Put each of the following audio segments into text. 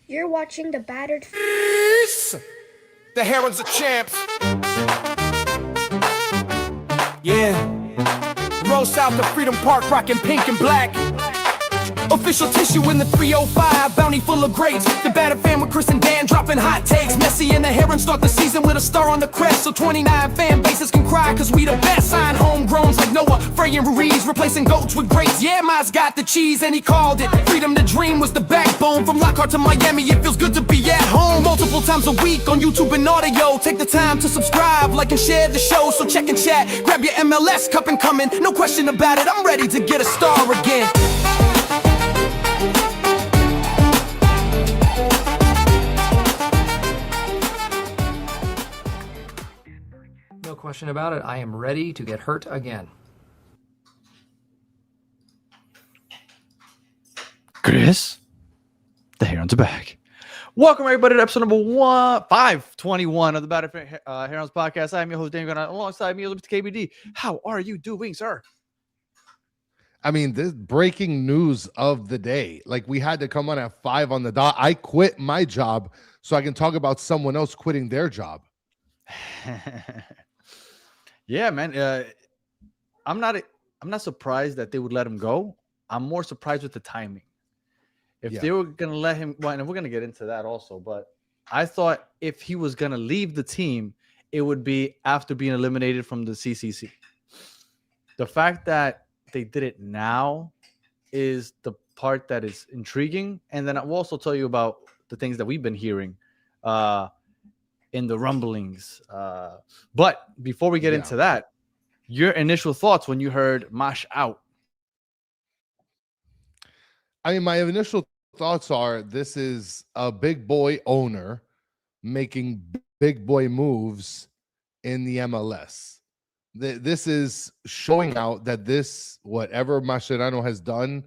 You're watching the battered. The Herons are champs. Yeah. Roast out to Freedom Park, rocking pink and black. Official tissue in the 305, bounty full of greats. The battered fan with Chris and Dan dropping hot takes. Messi and the Herons start the season with a star on the crest, so 29 fan bases can cry, cause we the best. Sign homegrowns like Noah, Frey and Ruiz, replacing goats with greats. Yeah, Miles got the cheese and he called it. Freedom to dream was the backbone. From Lockhart to Miami, it feels good to be at home. Multiple times a week on YouTube and audio. Take the time to subscribe, like and share the show. So check and chat, grab your MLS cup and come in. No question about it, I'm ready to get a star again. No question about it. I am ready to get hurt again. Chris, the Herons are back. Welcome, everybody, to episode number 521 of the Battered Herons podcast. I am your host, Daniel Garnett, alongside me, Mr. KBD. How are you doing, sir? I mean, this breaking news of the day. Like, we had to come on at 5 on the dot. I quit my job so I can talk about someone else quitting their job. Yeah, man. I'm not surprised that they would let him go. I'm more surprised with the timing. If they were going to let him, well, and we're going to get into that also, but I thought if he was going to leave the team, it would be after being eliminated from the CCC. The fact that they did it now is the part that is intriguing. And then I will also tell you about the things that we've been hearing in the rumblings. But before we get into that, your initial thoughts when you heard Mash out. I mean, my initial thoughts are this is a big boy owner making big boy moves in the MLS. This is showing out that whatever Mascherano has done,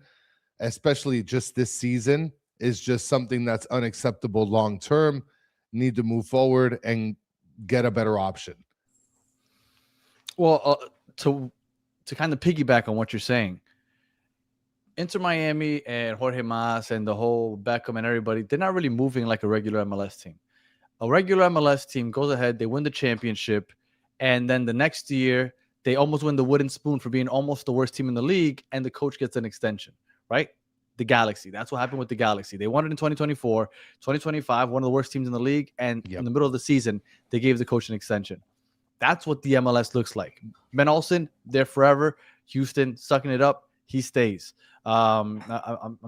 especially just this season, is just something that's unacceptable long term. Need to move forward and get a better option. Well, to kind of piggyback on what you're saying, Inter Miami and Jorge Mas and the whole Beckham and everybody, they're not really moving like a regular MLS team. A regular MLS team goes ahead, they win the championship, and then the next year, they almost win the wooden spoon for being almost the worst team in the league, and the coach gets an extension, right? The Galaxy. That's what happened with the Galaxy. They won it in 2024, 2025, one of the worst teams in the league, and in the middle of the season, they gave the coach an extension. That's what the MLS looks like. Ben Olsen, there forever. Houston, sucking it up. He stays. I'm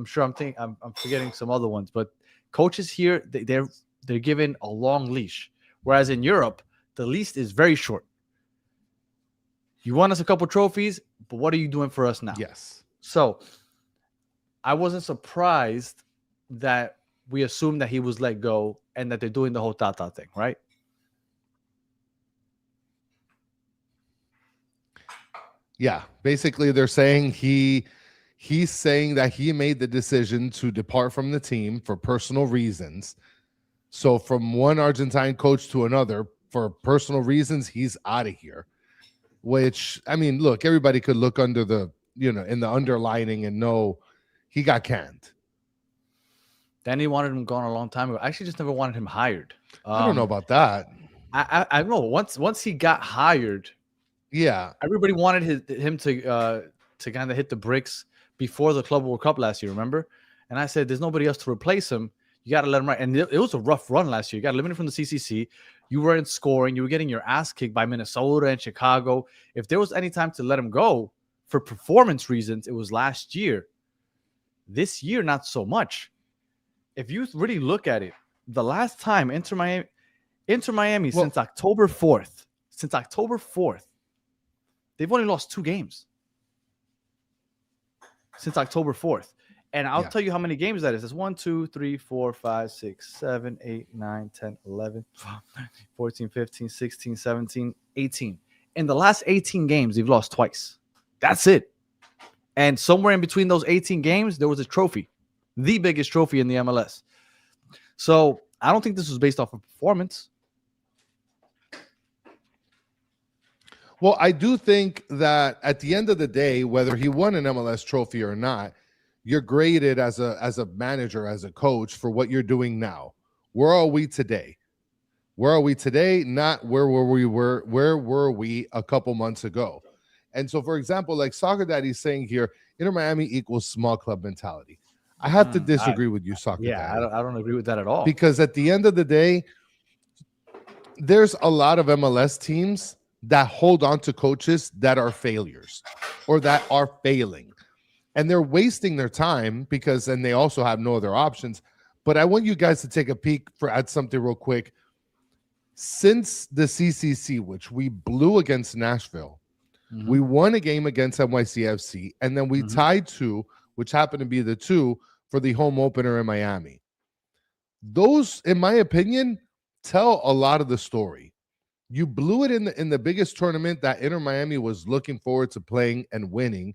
sure I'm forgetting some other ones, but coaches here, they're given a long leash, whereas in Europe, the leash is very short. You won us a couple trophies, but what are you doing for us now? Yes. So I wasn't surprised that we assumed that he was let go and that they're doing the whole Tata thing, right? Yeah. Basically, they're saying he's saying that he made the decision to depart from the team for personal reasons. So from one Argentine coach to another, for personal reasons, he's out of here. Which, I mean, look, everybody could look under the, in the underlining and know he got canned. Danny wanted him gone a long time ago. I actually just never wanted him hired. I don't know about that. I know once he got hired, everybody wanted him to kind of hit the bricks before the Club World Cup last year, remember? And I said, there's nobody else to replace him. You got to let him right. And it was a rough run last year. You got eliminated from the CCC. You weren't scoring. You were getting your ass kicked by Minnesota and Chicago. If there was any time to let him go for performance reasons, it was last year. This year, not so much. If you really look at it, the last time Inter Miami since October 4th, they've only lost 2 games since October 4th. And I'll tell you how many games that is. It's 1, 2, 3, 4, 5, 6, 7, 8, 9, 10, 11, 12, 14, 15, 16, 17, 18. In the last 18 games, they've lost twice. That's it. And somewhere in between those 18 games, there was a trophy. The biggest trophy in the MLS. So I don't think this was based off of performance. Well, I do think that at the end of the day, whether he won an MLS trophy or not, you're graded as a manager, as a coach for what you're doing now. Where are we today? Where are we today? Not where were we a couple months ago? And so, for example, like Soccer Daddy's saying here, Inter Miami equals small club mentality. I have to disagree with you, Soccer Yeah, Daddy, I don't agree with that at all. because at the end of the day, there's a lot of MLS teams that hold on to coaches that are failures or that are failing, and they're wasting their time because then they also have no other options. But I want you guys to take a peek at something real quick. Since the CCC, which we blew against Nashville, we won a game against NYCFC, and then we tied two, which happened to be the two for the home opener in Miami. Those, in my opinion, tell a lot of the story. You blew it in the biggest tournament that Inter Miami was looking forward to playing and winning.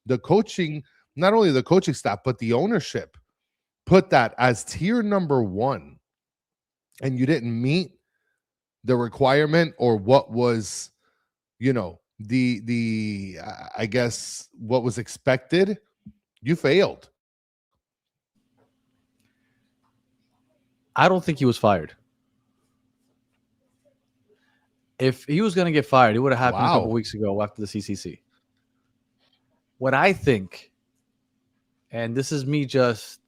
The coaching, not only the coaching staff, but the ownership put that as tier number one, and you didn't meet the requirement or what was, the I guess what was expected. You failed. I don't think he was fired. If he was going to get fired, it would have happened a couple weeks ago after the CCC. What I think, and this is me just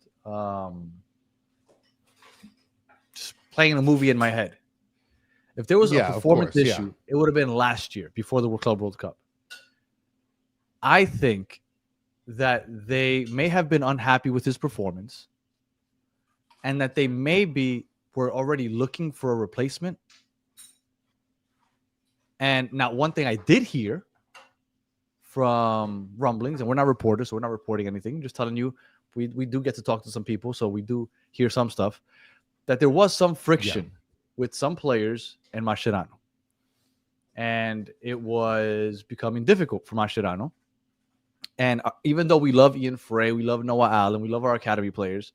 playing a movie in my head. If there was a performance issue, it would have been last year before the Club World Cup. I think that they may have been unhappy with his performance and that they maybe were already looking for a replacement. And now, one thing I did hear from rumblings, and we're not reporters, so we're not reporting anything, just telling you we do get to talk to some people, so we do hear some stuff, that there was some friction with some players and Mascherano. And it was becoming difficult for Mascherano. And even though we love Ian Frey, we love Noah Allen, we love our academy players,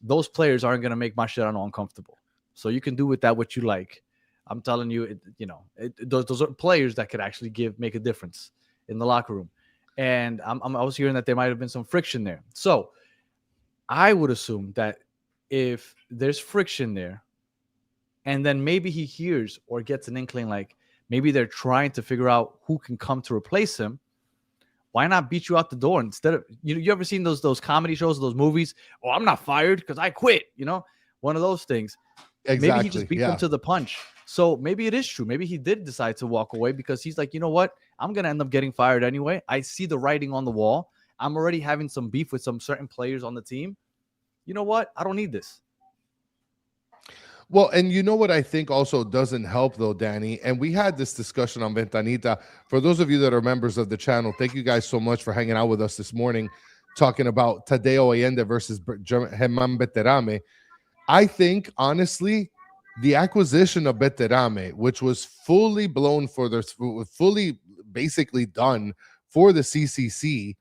those players aren't going to make Mascherano uncomfortable. So you can do with that what you like. I'm telling you, those are players that could actually make a difference in the locker room. And I was hearing that there might have been some friction there. So I would assume that if there's friction there, and then maybe he hears or gets an inkling like maybe they're trying to figure out who can come to replace him, why not beat you out the door instead of, you ever seen those comedy shows, those movies? Oh, I'm not fired because I quit, one of those things. Exactly. Maybe he just beat them to the punch. So maybe it is true. Maybe he did decide to walk away because he's like, you know what? I'm going to end up getting fired anyway. I see the writing on the wall. I'm already having some beef with some certain players on the team. You know what? I don't need this. Well, and you know what I think also doesn't help, though, Danny? And we had this discussion on Ventanita. For those of you that are members of the channel, thank you guys so much for hanging out with us this morning, talking about Tadeo Allende versus Germán Beterame. I think, honestly, the acquisition of Beterame, which was fully blown fully basically done for the CCC,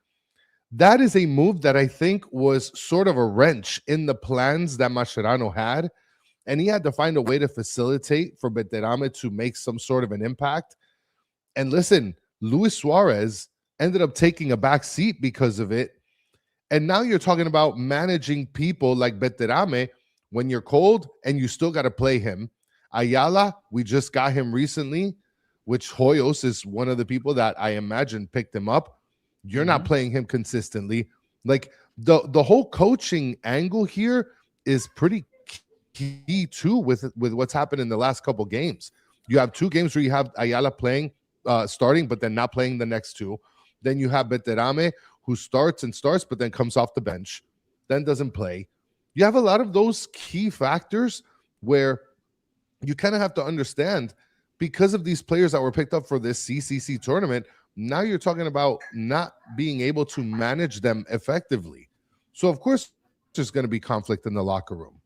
that is a move that I think was sort of a wrench in the plans that Mascherano had. And he had to find a way to facilitate for Beterame to make some sort of an impact. And listen, Luis Suarez ended up taking a back seat because of it. And now you're talking about managing people like Beterame when you're cold and you still got to play him. Ayala, we just got him recently, which Hoyos is one of the people that I imagine picked him up. You're not playing him consistently. Like the whole coaching angle here is pretty key too with what's happened in the last couple games. You have two games where you have Ayala playing, starting, but then not playing the next two. Then you have Beterame, who starts, but then comes off the bench, then doesn't play. You have a lot of those key factors where you kind of have to understand, because of these players that were picked up for this CCC tournament, now you're talking about not being able to manage them effectively. So of course there's going to be conflict in the locker room.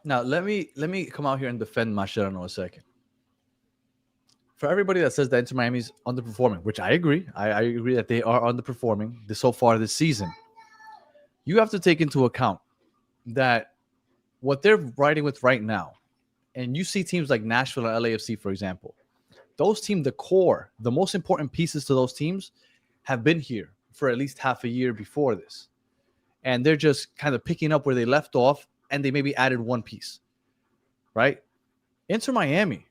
Now, let me come out here and defend Mascherano a second. For everybody that says that Inter Miami's underperforming, which I agree. I agree that they are underperforming so far this season. You have to take into account that what they're riding with right now, and you see teams like Nashville and LAFC, for example, those teams, the core, the most important pieces to those teams have been here for at least half a year before this. and they're just kind of picking up where they left off, and they maybe added one piece, right? Inter Miami,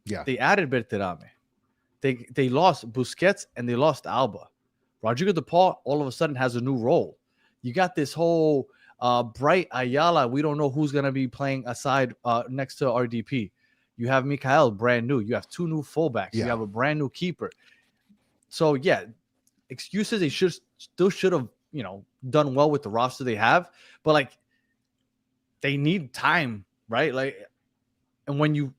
Yeah. they added Berterame. They lost Busquets and they lost Alba. Rodrigo De Paul all of a sudden has a new role. You got this whole Bright Ayala. We don't know who's going to be playing aside next to RDP. You have Mikael, brand new. You have 2 new fullbacks. Yeah. You have a brand new keeper. So, yeah, excuses. They should have, done well with the roster they have. But, like, they need time, right? Like, and when you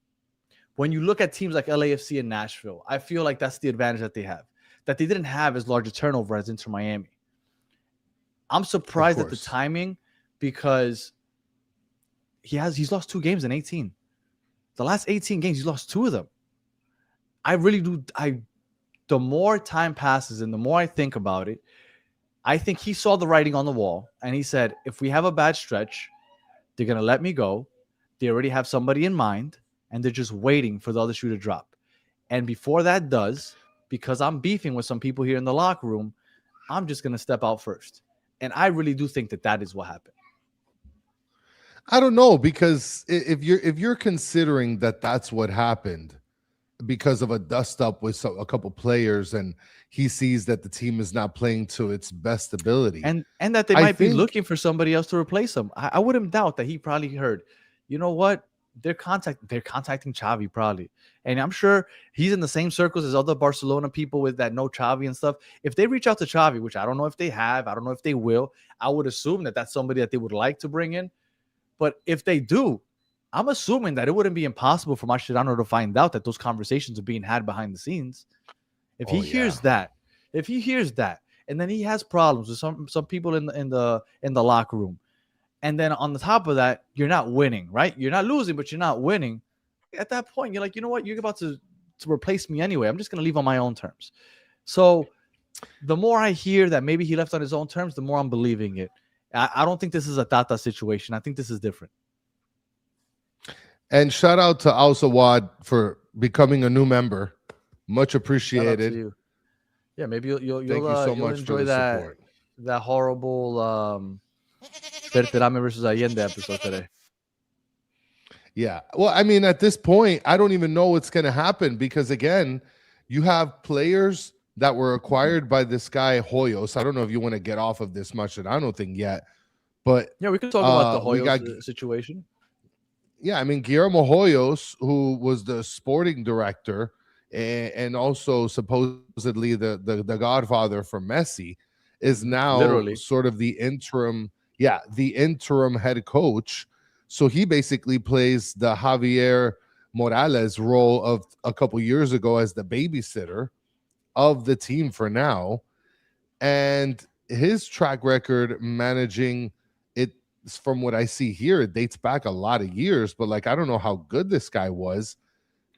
look at teams like LAFC and Nashville, I feel like that's the advantage that they have, that they didn't have as large a turnover as Inter Miami. I'm surprised at the timing because he's lost 2 games in 18. The last 18 games, he's lost 2 of them. I really do. The more time passes and the more I think about it, I think he saw the writing on the wall and he said, if we have a bad stretch, they're going to let me go. They already have somebody in mind and they're just waiting for the other shoe to drop. And before that does, because I'm beefing with some people here in the locker room, I'm just going to step out first. And I really do think that is what happened. I don't know, because if you're considering that that's what happened because of a dust up with a couple players, and he sees that the team is not playing to its best ability, and that they might be looking for somebody else to replace him. I wouldn't doubt that he probably heard, you know what, they're contacting Xavi probably, and I'm sure he's in the same circles as other Barcelona people with that no Xavi and stuff. If they reach out to Xavi, which I don't know if they have, I don't know if they will, I would assume that that's somebody that they would like to bring in. But if they do, I'm assuming that it wouldn't be impossible for Mascherano to find out that those conversations are being had behind the scenes. If he hears that, and then he has problems with some people in the locker room, and then on the top of that, you're not winning, right? You're not losing, but you're not winning. At that point, you're like, you know what? You're about to replace me anyway. I'm just going to leave on my own terms. So the more I hear that maybe he left on his own terms, the more I'm believing it. I don't think this is a Tata situation. I think this is different. And shout out to Al Sawad for becoming a new member. Much appreciated. Yeah, maybe you'll Thank you so much enjoy for the support. that horrible Berterame versus Allende episode today. Yeah. Well, I mean, at this point, I don't even know what's going to happen because, again, you have players that were acquired by this guy Hoyos. I don't know if you want to get off of this much, and I don't think yet. But yeah, we can talk about the Hoyos situation. Yeah, I mean, Guillermo Hoyos, who was the sporting director and also supposedly the godfather for Messi, is now sort of the interim head coach. So he basically plays the Javier Morales role of a couple years ago as the babysitter of the team for now. And his track record managing it, from what I see here, it dates back a lot of years, but like I don't know how good this guy was.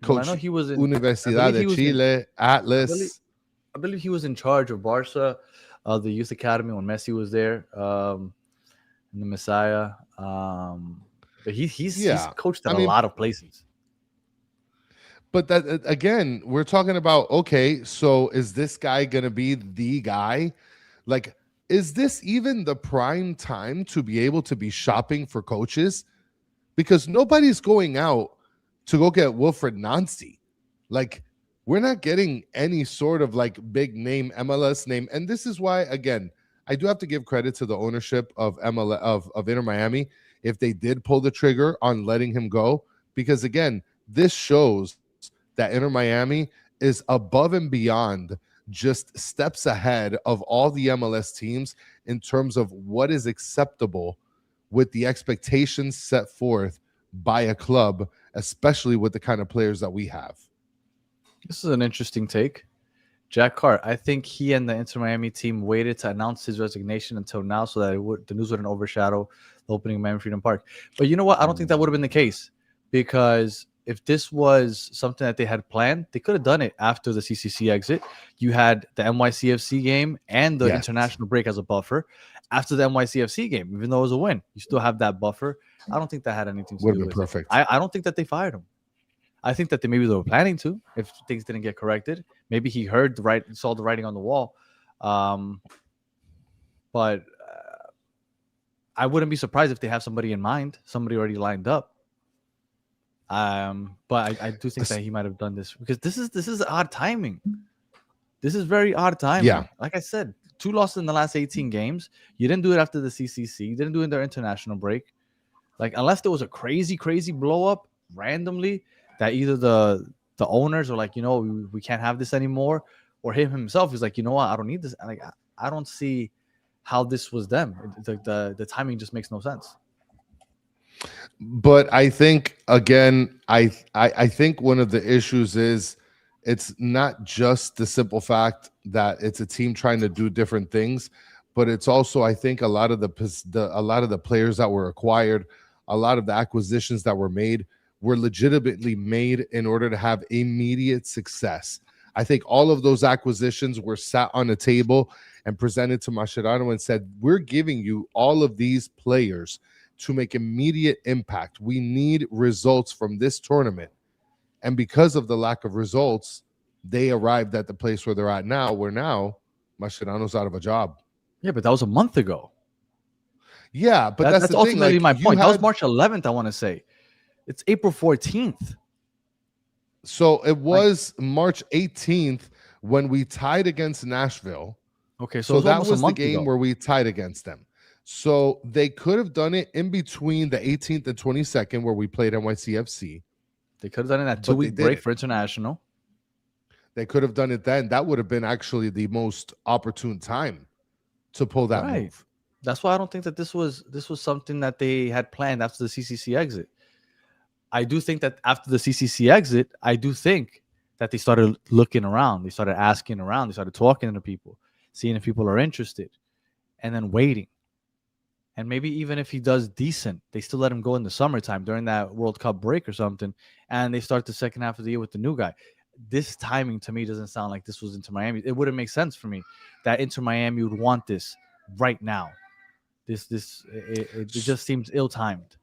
Coach, I know he was in Universidad de Chile, Atlas. I believe he was in charge of Barca, the youth academy when Messi was there, in the Messiah. But he's coached at a lot of places. But that again, we're talking about, okay, so is this guy going to be the guy? Like, is this even the prime time to be able to be shopping for coaches? Because nobody's going out to go get Wilfred Nancy. Like, we're not getting any sort of like big name MLS name. And this is why, again, I do have to give credit to the ownership of Inter Miami if they did pull the trigger on letting him go. Because again, this shows that Inter Miami is above and beyond, just steps ahead of all the MLS teams in terms of what is acceptable with the expectations set forth by a club, especially with the kind of players that we have. This is an interesting take. Jack Hart, I think he and the Inter Miami team waited to announce his resignation until now so that the news wouldn't overshadow the opening of Miami Freedom Park. But you know what? I don't think that would have been the case, because if this was something that they had planned, they could have done it after the CCC exit. You had the NYCFC game and the international break as a buffer. After the NYCFC game, even though it was a win, you still have that buffer. I don't think that had anything to do with it. Perfect. I don't think that they fired him. I think that maybe they were planning to, if things didn't get corrected. Maybe he saw the writing on the wall. But I wouldn't be surprised if they have somebody in mind, somebody already lined up. But I do think that he might have done this because this is odd timing. This is very odd timing. Yeah. Like I said, 2 losses in the last 18 games. You didn't do it after the CCC. You didn't do it in their international break. Like, unless there was a crazy blow up randomly that either the owners are like, we can't have this anymore, or him himself is like, you know what, I don't need this. Like, I don't see how this was them. The timing just makes no sense. But I think again, I think one of the issues is it's not just the simple fact that it's a team trying to do different things, but it's also, I think, a lot of the players that were acquired, a lot of the acquisitions that were made were legitimately made in order to have immediate success. I think all of those acquisitions were sat on a table and presented to Mascherano and said, we're giving you all of these players to make immediate impact. We need results from this tournament. And because of the lack of results, they arrived at the place where they're at now, where now Mascherano's out of a job. Yeah, but that was a month ago. Yeah, but that's the thing. Ultimately Like, my point. That was March 11th, I want to say. It's April 14th. So it was March 18th when we tied against Nashville. Okay, so that was the game where we tied against them. So they could have done it in between the 18th and 22nd where we played NYCFC. They could have done it that 2-week break for international. They could have done it then. That would have been actually the most opportune time to pull that move. That's why I don't think that this was something that they had planned after the CCC exit. I do think that after the CCC exit, I do think that they started looking around. They started asking around. They started talking to people, seeing if people are interested, and then waiting. And maybe even if he does decent, they still let him go in the summertime during that World Cup break or something, and they start the second half of the year with the new guy. This timing to me doesn't sound like this was Inter Miami. It wouldn't make sense for me that Inter Miami would want this right now. It just seems ill-timed.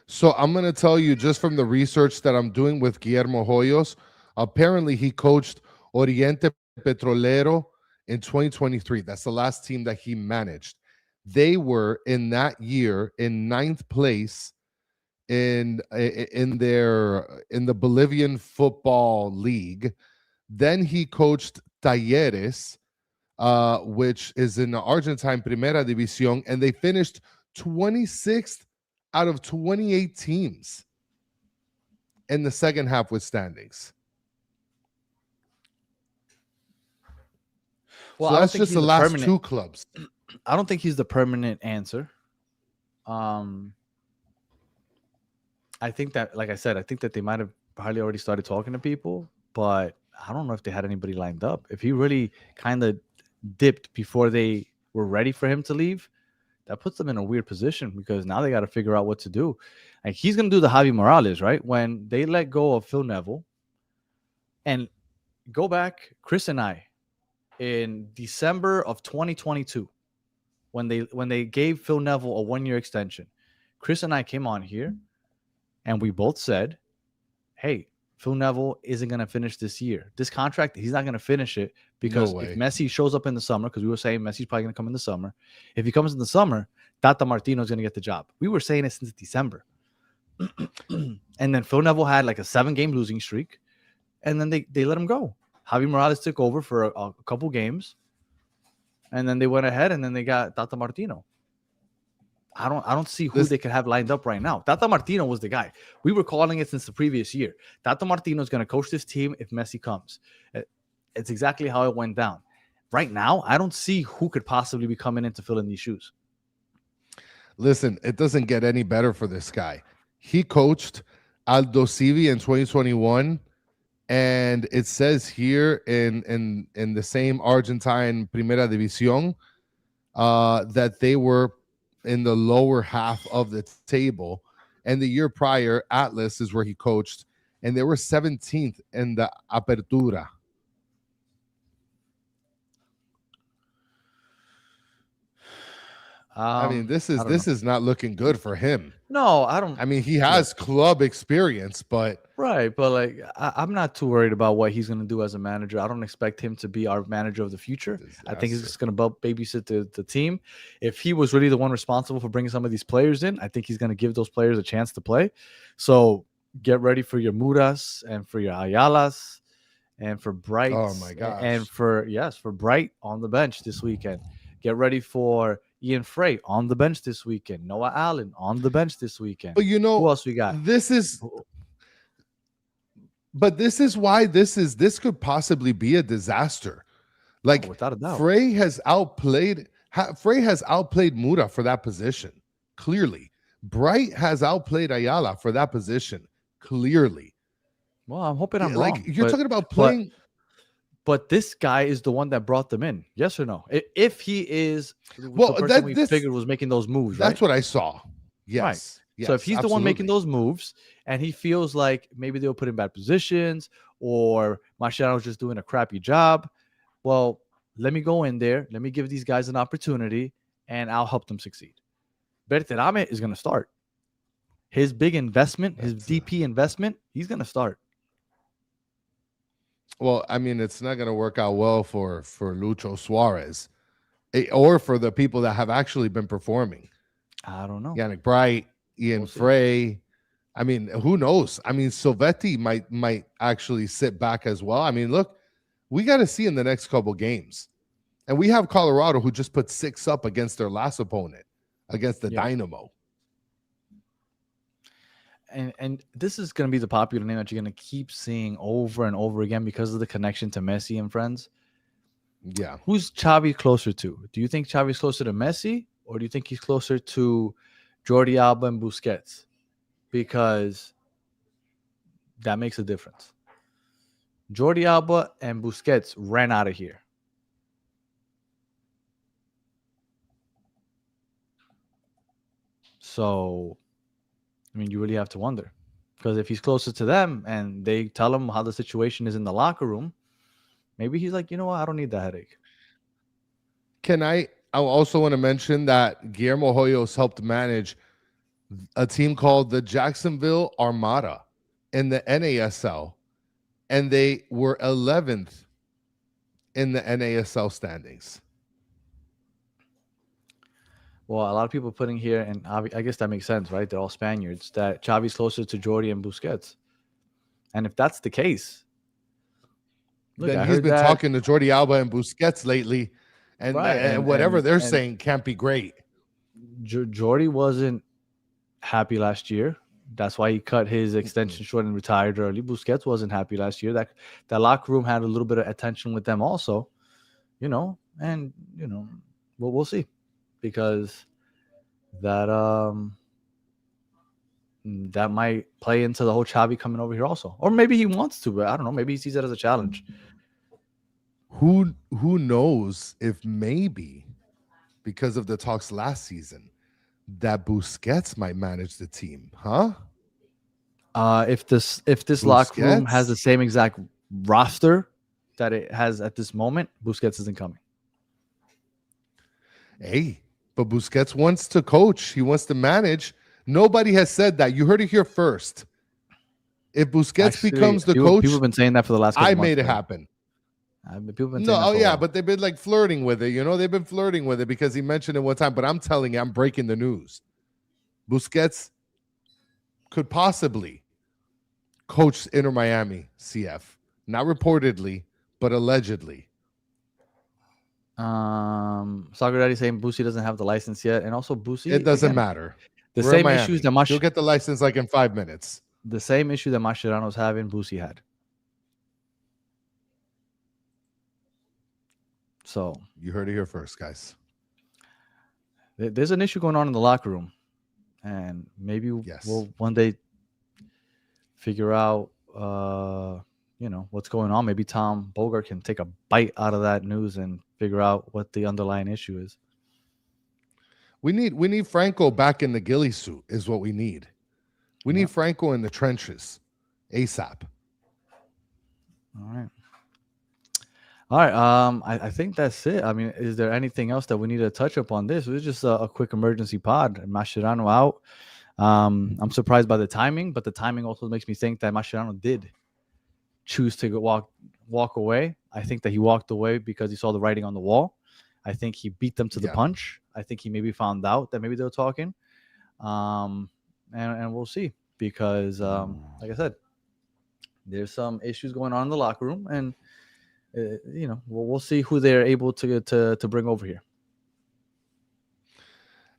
So I'm going to tell you, just from the research that I'm doing with Guillermo Hoyos, apparently he coached Oriente Petrolero in 2023. That's the last team that he managed. They were in that year in 9th place in the Bolivian football league. Then he coached Talleres, which is in the Argentine Primera División, and they finished 26th out of 28 teams in the second half with standings. Well, so that's just the last 2 clubs. I don't think he's the permanent answer. I think that, like I said, I think that they might have probably already started talking to people, but I don't know if they had anybody lined up. If he really kind of dipped before they were ready for him to leave, that puts them in a weird position because now they got to figure out what to do. Like, he's going to do the Javi Morales, right? When they let go of Phil Neville, and go back, Chris and I, in December of 2022, when they gave Phil Neville a 1-year extension, Chris and I came on here and we both said, hey, Phil Neville isn't going to finish this year. This contract, he's not going to finish it because if Messi shows up in the summer, because we were saying Messi's probably going to come in the summer. If he comes in the summer, Tata Martino is going to get the job. We were saying it since December. And then Phil Neville had like a 7-game losing streak, and then they let him go. Javi Morales took over for a couple games, and then they went ahead and then they got Tata Martino. I don't see who they could have lined up right now. Tata Martino was the guy. We were calling it since the previous year. Tata Martino is going to coach this team if Messi comes. It's exactly how it went down. Right now, I don't see who could possibly be coming in to fill in these shoes. Listen, it doesn't get any better for this guy. He coached Aldo Civi in 2021, and it says here in the same Argentine Primera División that they were in the lower half of the table. And the year prior, Atlas is where he coached, and they were 17th in the Apertura. I mean, this is not looking good for him. No, I don't. I mean, he has club experience, but Right, but like I'm not too worried about what he's going to do as a manager. I don't expect him to be our manager of the future. I think he's just going to babysit the team. If he was really the one responsible for bringing some of these players in, I think he's going to give those players a chance to play. So get ready for your Muras and for your Ayalas and for Bright. Oh my gosh. And for Bright on the bench this weekend. Get ready for Ian Frey on the bench this weekend. Noah Allen on the bench this weekend. But who else we got? This is why this could possibly be a disaster. Like, without a doubt. Frey has outplayed Mura for that position. Clearly. Bright has outplayed Ayala for that position. Clearly. Well, I'm hoping I'm like wrong. You're talking about playing. But this guy is the one that brought them in. Yes or no? If he is well, the person we figured was making those moves, right? That's what I saw. Yes. Right. Yes, so if he's the one making those moves and he feels like maybe they'll put in bad positions or Mascherano's just doing a crappy job, well, let me go in there. Let me give these guys an opportunity and I'll help them succeed. Berterame is going to start. His big investment, his DP investment, he's going to start. Well, I mean, it's not going to work out well for Lucho Suarez or for the people that have actually been performing. I don't know. Yannick Bright, Ian Frey. I mean, who knows? I mean, Silvetti might actually sit back as well. I mean, look, we got to see in the next couple games. And we have Colorado who just put 6 up against their last opponent, against the Dynamo. And this is going to be the popular name that you're going to keep seeing over and over again because of the connection to Messi and friends. Yeah. Who's Xavi closer to? Do you think Xavi's closer to Messi or do you think he's closer to Jordi Alba and Busquets? Because that makes a difference. Jordi Alba and Busquets ran out of here. So, I mean, you really have to wonder. Because if he's closer to them and they tell him how the situation is in the locker room, maybe he's like, you know what? I don't need that headache. I also want to mention that Guillermo Hoyos helped manage a team called the Jacksonville Armada in the NASL, and they were 11th in the NASL standings. Well, a lot of people putting here, and I guess that makes sense, right? They're all Spaniards, that Xavi's closer to Jordi and Busquets. And if that's the case, then he's been talking to Jordi Alba and Busquets lately, and, and whatever they're saying can't be great. Jordi wasn't happy last year. That's why he cut his extension short and retired early. Busquets wasn't happy last year. That locker room had a little bit of attention with them also, and we'll see, because that might play into the whole Xavi coming over here also, or maybe he wants to, but I don't know. Maybe he sees it as a challenge. Who knows if maybe because of the talks last season that Busquets might manage the team, huh? If this locker room has the same exact roster that it has at this moment, Busquets isn't coming. Hey, but Busquets wants to coach. He wants to manage. Nobody has said that. You heard it here first. If Busquets becomes the coach, people have been saying that for the last couple months. I made it happen. People have been saying that but they've been like flirting with it. They've been flirting with it because he mentioned it one time. But I'm telling you, I'm breaking the news. Busquets could possibly coach Inter Miami CF. Not reportedly, but allegedly. Soccer Daddy saying Boosie doesn't have the license yet, and also Boosie. It doesn't matter. The same issues that you'll get the license like in 5 minutes. The same issue that Mascherano's having, Boosie had. So you heard it here first, guys. There's an issue going on in the locker room, and maybe we'll one day figure out, what's going on. Maybe Tom Bogart can take a bite out of that news and figure out what the underlying issue is. We need Franco back in the ghillie suit is what we need. We need Franco in the trenches ASAP. All right. I think that's it. I mean, is there anything else that we need to touch up on this? It was just a quick emergency pod. Mascherano out. I'm surprised by the timing, but the timing also makes me think that Mascherano did choose to walk away. I think that he walked away because he saw the writing on the wall. I think he beat them to the Yeah. punch. I think he maybe found out that maybe they were talking. And we'll see because, like I said, there's some issues going on in the locker room, and we'll see who they're able to bring over here.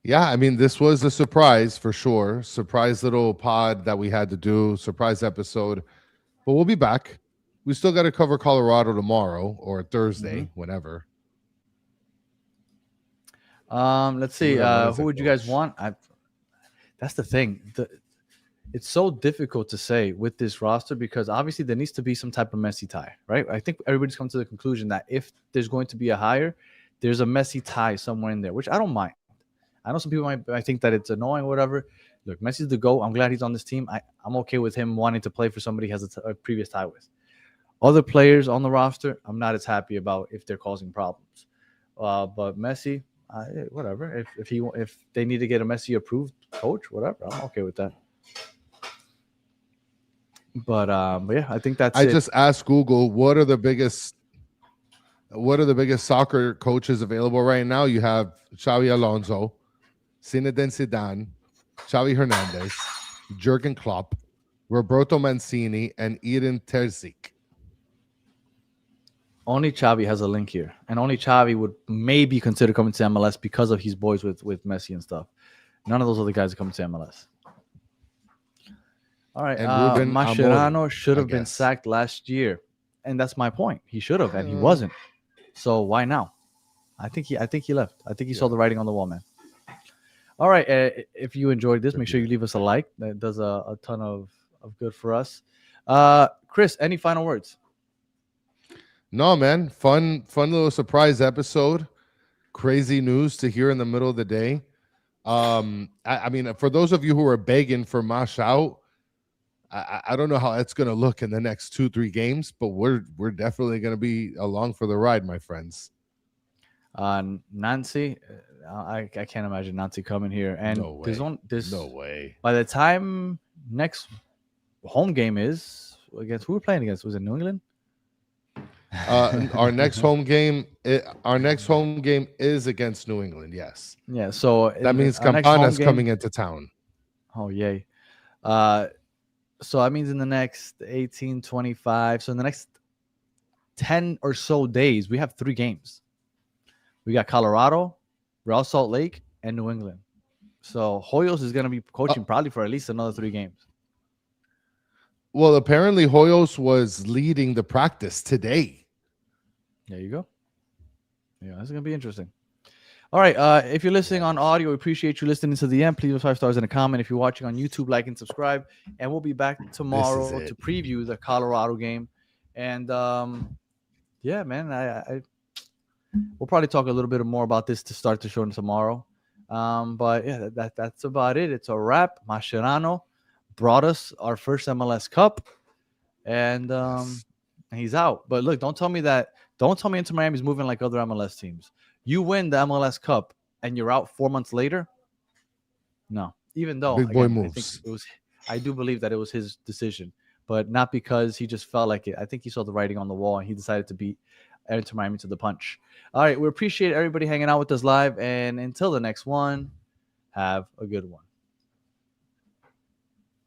Yeah, I mean, this was a surprise for sure. Surprise little pod that we had to do, surprise episode. But we'll be back. We still got to cover Colorado tomorrow or Thursday, whenever. Let's see. Who would you guys want? That's the thing. It's so difficult to say with this roster because obviously there needs to be some type of Messi tie, right? I think everybody's come to the conclusion that if there's going to be a hire, there's a Messi tie somewhere in there, which I don't mind. I know some people might think that it's annoying or whatever. Look, Messi's the GOAT. I'm glad he's on this team. I'm okay with him wanting to play for somebody he has a previous tie with. Other players on the roster, I'm not as happy about if they're causing problems. But Messi, whatever. If they need to get a Messi approved coach, whatever, I'm okay with that. But yeah, I think that's it. I just asked Google what are the biggest soccer coaches available right now. You have Xavi Alonso, Zinedine Zidane, Xavi Hernandez, Jurgen Klopp, Roberto Mancini, and Edin Terzic. Only Xavi has a link here, and only Xavi would maybe consider coming to MLS because of his boys with Messi and stuff. None of those other guys are coming to MLS. All right, And Ruben Mascherano Amorim, should have I been guess. sacked last year, and that's my point. He should have, and he wasn't. So why now? I think he left. I think he saw the writing on the wall, man. All right, if you enjoyed this, make sure you leave us a like. That does a ton of good for us. Chris, any final words? No, man. Fun little surprise episode. Crazy news to hear in the middle of the day. I mean, for those of you who are begging for Mash out, I don't know how it's going to look in the next 2-3 games, but we're definitely going to be along for the ride, my friends. Nancy, I can't imagine Nancy coming here. And No way. no way. By the time next home game is against who we're playing against, was it New England? Our next home game is against New England. Yes. Yeah. So That means Campana's coming into town. Oh, yay. So that means in the next 18, 25. So in the next 10 or so days, we have 3 games. We got Colorado, Real Salt Lake, and New England. So Hoyos is going to be coaching probably for at least another 3 games. Well, apparently Hoyos was leading the practice today. There you go. Yeah, that's going to be interesting. All right. If you're listening on audio, we appreciate you listening to the end. Please leave 5 stars in a comment. If you're watching on YouTube, like and subscribe. And we'll be back tomorrow to preview the Colorado game. And yeah, man, we'll probably talk a little bit more about this to start the show tomorrow. But yeah, that's about it. It's a wrap. Mascherano brought us our first MLS Cup, and he's out. But look, don't tell me Inter Miami's moving like other MLS teams. You win the MLS Cup and you're out 4 months later. No, even though Big boy moves. I do believe that it was his decision, but not because he just felt like it. I think he saw the writing on the wall and he decided to beat Inter Miami to the punch. All right, we appreciate everybody hanging out with us live, and until the next one, have a good one.